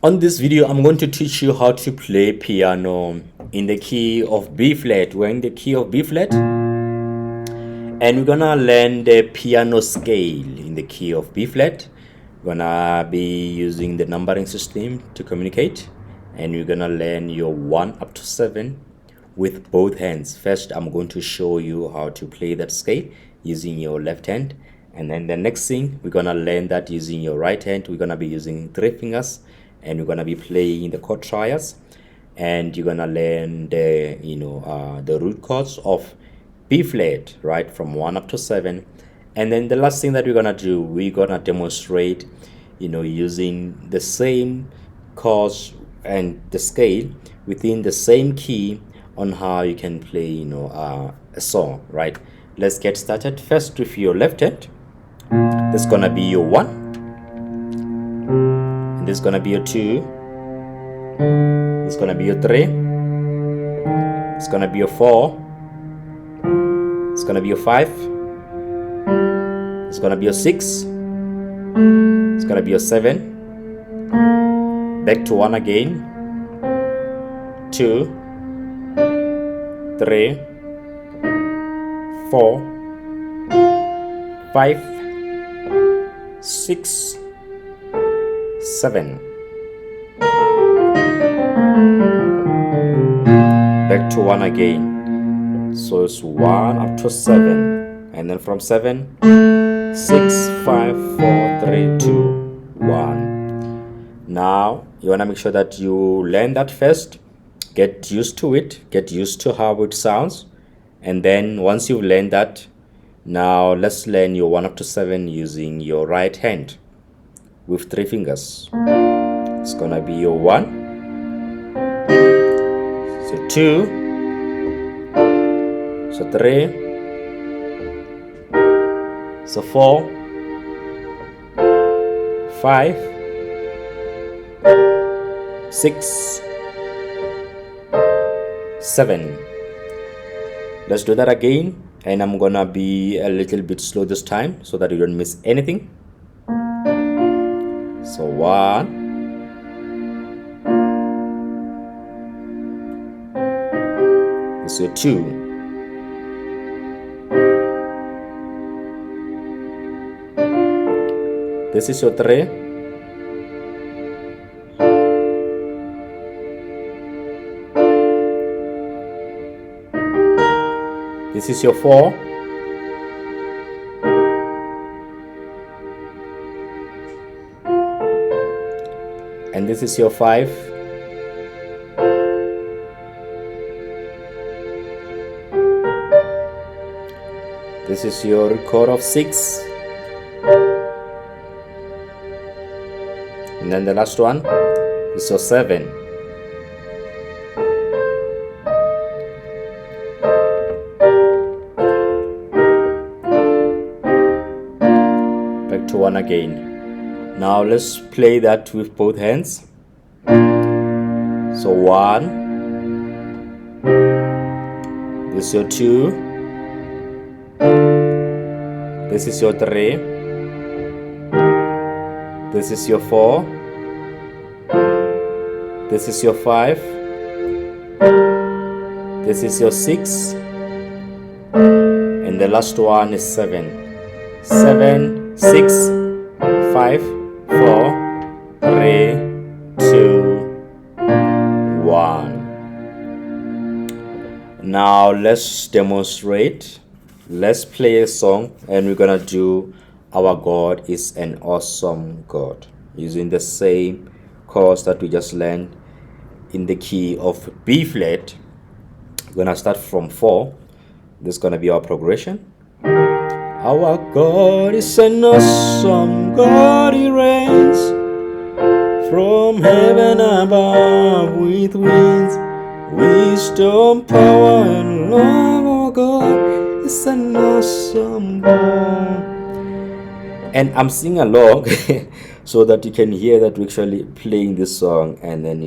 On this video, I'm going to teach you how to play piano in the key of B flat. We're in the key of B flat, and we're gonna learn the piano scale in the key of B flat. We're gonna be using the numbering system to communicate, and we're gonna learn your 1 up to 7 with both hands. First, I'm going to show you how to play that scale using your left hand, and then the next thing, we're gonna learn that using your right hand. We're gonna be using 3 fingers, and we're gonna be playing the chord triads, and you're gonna learn the the root chords of B flat, right, from 1 up to 7. And then the last thing that we're gonna do, we're gonna demonstrate using the same chords and the scale within the same key on how you can play a song, right? Let's get started. First, with your left hand, this is gonna be your 1, and this is gonna be your 2, this is gonna be your 3, it's gonna be your 4, it's gonna be your 5, it's gonna be your 6, it's gonna be your 7, back to 1 again, 2, 3, 4, 5, 6, 7, back to 1 again. So it's 1 up to 7, and then from 7, 6, 5, 4, 3, 2, 1. Now you want to make sure that you learn that first, get used to it, get used to how it sounds, and then once you've learned that, now let's learn your 1 up to 7 using your right hand with 3 fingers. It's gonna be your 1, so 2, so 3, so 4, 5, 6, 7. Let's do that again, and I'm gonna be a little bit slow this time so that you don't miss anything. So 1, this is your 2, this is your 3, this is your 4, and this is your 5, this is your chord of 6, and then the last one is your 7. Back to 1 again. Now let's play that with both hands. So 1, this is your 2, this is your 3, this is your 4, this is your 5, this is your 6, and the last one is 7. 7, 6, 5, 4, 3, 2, 1. Now let's demonstrate. Let's play a song, and we're gonna do Our God is an Awesome God using the same chords that we just learned in the key of B flat. We're gonna start from 4. This is gonna be our progression. Our God is an awesome God, He reigns from heaven above with winds, wisdom, power, and love. Our God is an awesome God. And I'm singing along so that you can hear that we're actually playing this song, and then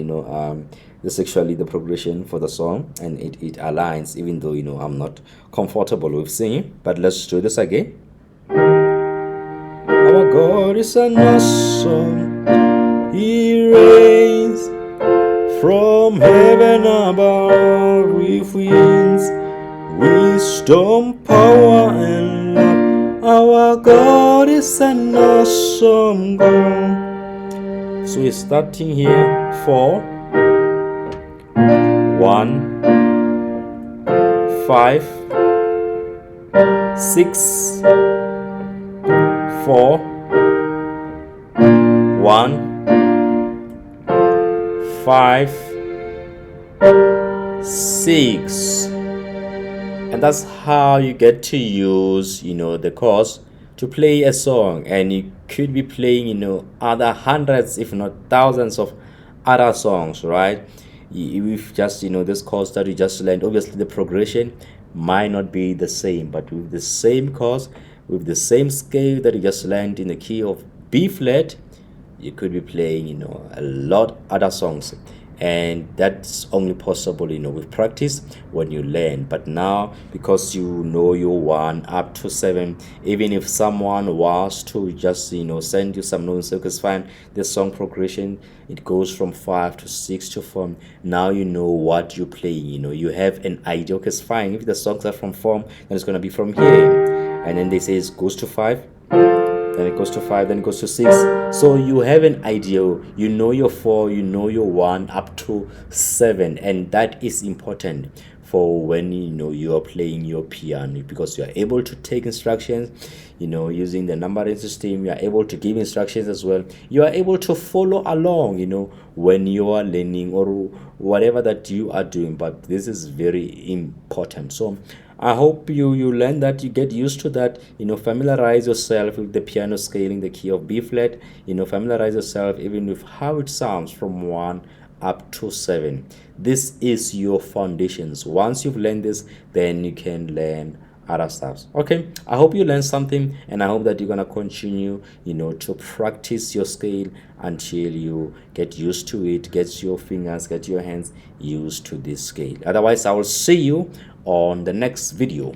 this is actually the progression for the song, and it aligns, even though I'm not comfortable with singing. But let's do this again. Our God is an awesome, He reigns from heaven above, with winds, wisdom, power, and love. Our God is an awesome God. So we're starting here 4, 1, 5, 6, 4, 1, 5, 6. And that's how you get to use, the chords to play a song. And you could be playing, other hundreds, if not thousands of other songs, right? With just, this chords that you just learned, obviously the progression might not be the same, but with the same chords, with the same scale that you just learned in the key of B flat, you could be playing, a lot other songs. And that's only possible, with practice when you learn. But now, because you know your 1 up to 7, even if someone was to just send you some notes, because fine, the song progression, it goes from 5 to 6 to 4. Now you know what you're playing. You have an idea. Okay, it's fine. If the songs are from 4, then it's going to be from here, and then they say it goes to 5, then it goes to 5, then it goes to 6. So you have an idea, you know your 4, you know your 1 up to 7, and that is important for when you are playing your piano, because you are able to take instructions, using the numbering system. You are able to give instructions as well. You are able to follow along, when you are learning or whatever that you are doing. But this is very important. So I hope you learn that, you get used to that, familiarize yourself with the piano scale in the key of B flat, familiarize yourself even with how it sounds from 1 up to 7. This is your foundations. Once you've learned this, then you can learn other stuff. Okay, I hope you learned something, and I hope that you're gonna continue to practice your scale until you get used to it, get your fingers, get your hands used to this scale. Otherwise, I will see you on the next video.